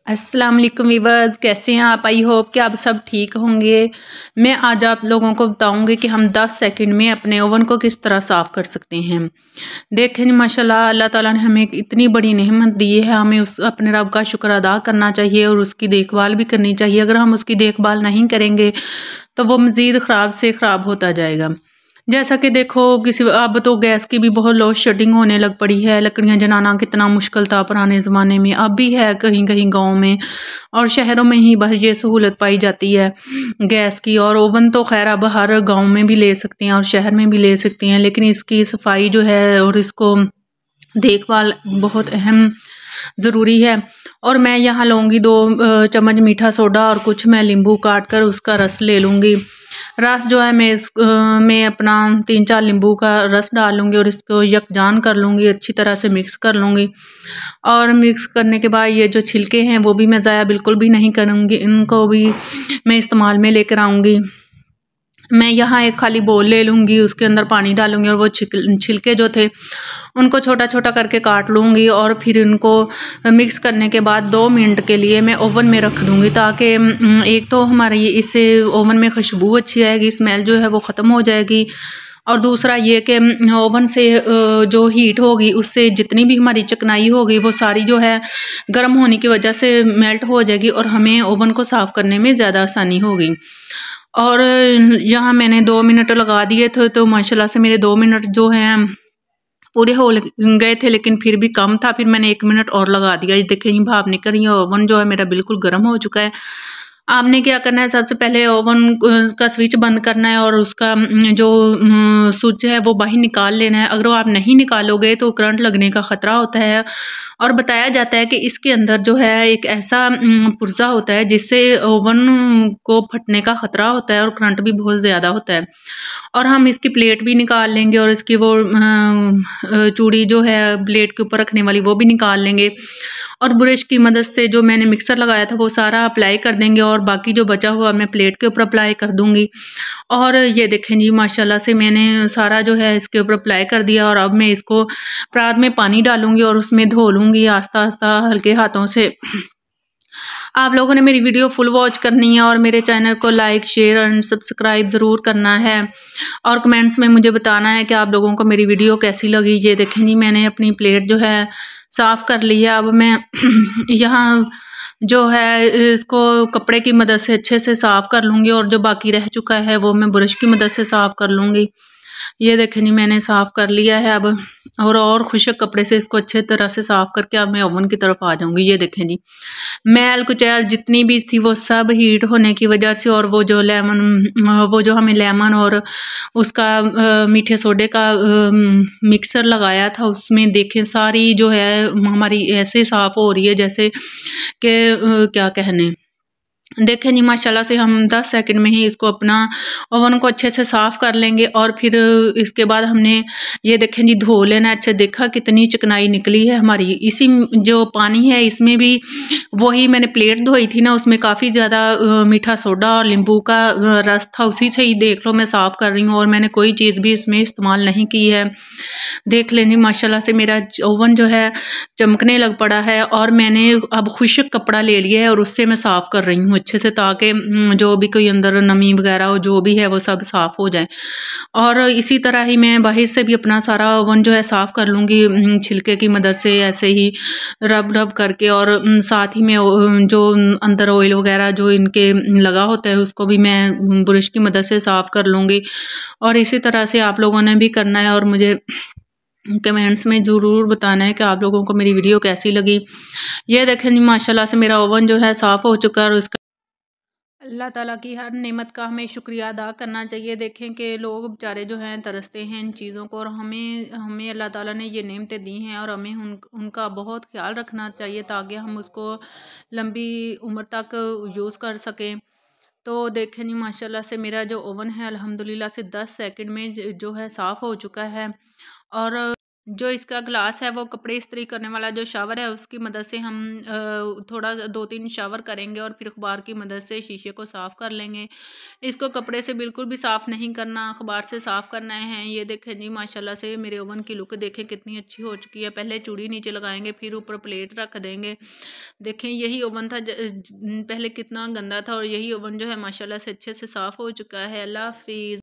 अस्सलाम वालेकुम वीवर्स, कैसे हैं आप। आई होप कि आप सब ठीक होंगे। मैं आज आप लोगों को बताऊंगी कि हम 10 सेकंड में अपने ओवन को किस तरह साफ़ कर सकते हैं। देखें जी, माशाल्लाह अल्लाह ताला ने हमें इतनी बड़ी नेमत दी है, हमें उस अपने रब का शुक्र अदा करना चाहिए और उसकी देखभाल भी करनी चाहिए। अगर हम उसकी देखभाल नहीं करेंगे तो वो मज़ीद ख़राब से ख़राब होता जाएगा। जैसा कि देखो अब तो गैस की भी बहुत लोड शेडिंग होने लग पड़ी है। लकड़ियाँ जलाना कितना मुश्किल था पुराने ज़माने में, अब भी है कहीं कहीं गाँव में और शहरों में ही बस ये सहूलत पाई जाती है गैस की। और ओवन तो खैर अब हर गांव में भी ले सकते हैं और शहर में भी ले सकते हैं, लेकिन इसकी सफाई जो है और इसको देखभाल बहुत अहम ज़रूरी है। और मैं यहाँ लूँगी 2 चम्मच मीठा सोडा और कुछ मैं नींबू काट कर उसका रस ले लूँगी। रस जो है मैं अपना 3-4 नींबू का रस डाल लूँगी और इसको यकजान कर लूँगी, अच्छी तरह से मिक्स कर लूँगी। और मिक्स करने के बाद ये जो छिलके हैं वो भी मैं ज़ाया बिल्कुल भी नहीं करूँगी, इनको भी मैं इस्तेमाल में लेकर आऊँगी। मैं यहाँ एक खाली बोल ले लूँगी, उसके अंदर पानी डालूँगी और वो छिलके जो थे उनको छोटा छोटा करके काट लूँगी और फिर इनको मिक्स करने के बाद 2 मिनट के लिए मैं ओवन में रख दूँगी, ताकि एक तो हमारी इससे ओवन में खुशबू अच्छी आएगी, स्मेल जो है वो ख़त्म हो जाएगी। और दूसरा ये कि ओवन से जो हीट होगी उससे जितनी भी हमारी चिकनाई होगी वो सारी जो है गर्म होने की वजह से मेल्ट हो जाएगी और हमें ओवन को साफ़ करने में ज़्यादा आसानी होगी। और यहाँ मैंने 2 मिनट लगा दिए थे तो माशाल्लाह से मेरे 2 मिनट जो हैं पूरे हो गए थे, लेकिन फिर भी कम था। फिर मैंने 1 मिनट और लगा दिया। ये देखें ये भाप निकल रही है। ओवन जो है मेरा बिल्कुल गर्म हो चुका है। आपने क्या करना है, सबसे पहले ओवन का स्विच बंद करना है और उसका जो स्विच है वो बाहर निकाल लेना है। अगर वो आप नहीं निकालोगे तो करंट लगने का ख़तरा होता है। और बताया जाता है कि इसके अंदर जो है एक ऐसा पुर्जा होता है जिससे ओवन को फटने का ख़तरा होता है और करंट भी बहुत ज़्यादा होता है। और हम इसकी प्लेट भी निकाल लेंगे और इसकी वो चूड़ी जो है प्लेट के ऊपर रखने वाली वो भी निकाल लेंगे। और ब्रश की मदद से जो मैंने मिक्सर लगाया था वो सारा अप्लाई कर देंगे और बाकी जो बचा हुआ मैं प्लेट के ऊपर अप्लाई कर दूंगी। और ये देखें जी, माशाल्लाह से मैंने सारा जो है इसके ऊपर अप्लाई कर दिया। और अब मैं इसको परात में पानी डालूंगी और उसमें धो लूँगी आस्ता आस्ता हल्के हाथों से। आप लोगों ने मेरी वीडियो फुल वॉच करनी है और मेरे चैनल को लाइक शेयर एंड सब्सक्राइब ज़रूर करना है और कमेंट्स में मुझे बताना है कि आप लोगों को मेरी वीडियो कैसी लगी। ये देखें जी, मैंने अपनी प्लेट जो है साफ़ कर ली है। अब मैं यहाँ जो है इसको कपड़े की मदद से अच्छे से साफ़ कर लूँगी और जो बाकी रह चुका है वो मैं ब्रश की मदद से साफ़ कर लूँगी। ये देखें जी, मैंने साफ़ कर लिया है अब। और खुशक कपड़े से इसको अच्छे तरह से साफ़ करके अब मैं ओवन की तरफ आ जाऊँगी। ये देखें जी, मैल कुचैल जितनी भी थी वो सब हीट होने की वजह से और वो जो हमें लेमन और उसका मीठे सोडे का मिक्सर लगाया था उसमें देखें सारी जो है हमारी ऐसे साफ़ हो रही है जैसे कि क्या कहने। देखें जी, माशाल्लाह से हम 10 सेकंड में ही इसको अपना ओवन को अच्छे से साफ़ कर लेंगे। और फिर इसके बाद हमने ये देखें जी धो लेना। अच्छा, देखा कितनी चिकनाई निकली है हमारी। इसी जो पानी है इसमें भी वही मैंने प्लेट धोई थी ना, उसमें काफ़ी ज़्यादा मीठा सोडा और नींबू का रस था, उसी से ही देख लो मैं साफ़ कर रही हूँ और मैंने कोई चीज़ भी इसमें इस्तेमाल नहीं की है। देख लें जी, माशाल्लाह से मेरा ओवन जो है चमकने लग पड़ा है। और मैंने अब खुशक कपड़ा ले लिया है और उससे मैं साफ़ कर रही हूँ अच्छे से, ताकि जो भी कोई अंदर नमी वगैरह हो जो भी है वो सब साफ़ हो जाए। और इसी तरह ही मैं बाहर से भी अपना सारा ओवन जो है साफ़ कर लूँगी छिलके की मदद से, ऐसे ही रब रब करके। और साथ ही में जो अंदर ऑयल वगैरह जो इनके लगा होता है उसको भी मैं ब्रश की मदद से साफ़ कर लूँगी। और इसी तरह से आप लोगों ने भी करना है और मुझे कमेंट्स में ज़रूर बताना है कि आप लोगों को मेरी वीडियो कैसी लगी। ये देखें जी, माशाल्लाह से मेरा ओवन जो है साफ़ हो चुका है और उसका अल्लाह ताला की हर नेमत का हमें शुक्रिया अदा करना चाहिए। देखें कि लोग बेचारे जो हैं तरसते हैं इन चीज़ों को और हमें हमें अल्लाह ताला ने ये नेमतें दी हैं और हमें उनका बहुत ख्याल रखना चाहिए ताकि हम उसको लंबी उम्र तक यूज़ कर सकें। तो देखें जी, माशाल्लाह से मेरा जो ओवन है अल्हम्दुलिल्लाह से 10 सेकंड में जो है साफ़ हो चुका है। और जो इसका ग्लास है वो कपड़े इस्त्री करने वाला जो शावर है उसकी मदद से हम थोड़ा 2-3 शावर करेंगे और फिर अखबार की मदद से शीशे को साफ़ कर लेंगे। इसको कपड़े से बिल्कुल भी साफ़ नहीं करना, अखबार से साफ़ करना है। ये देखें जी माशाल्लाह से मेरे ओवन की लुक देखें कितनी अच्छी हो चुकी है। पहले चूड़ी नीचे लगाएंगे, फिर ऊपर प्लेट रख देंगे। देखें यही ओवन था पहले कितना गंदा था और यही ओवन जो है माशाल्लाह से अच्छे से साफ़ हो चुका है। अल्लाह हाफिज़।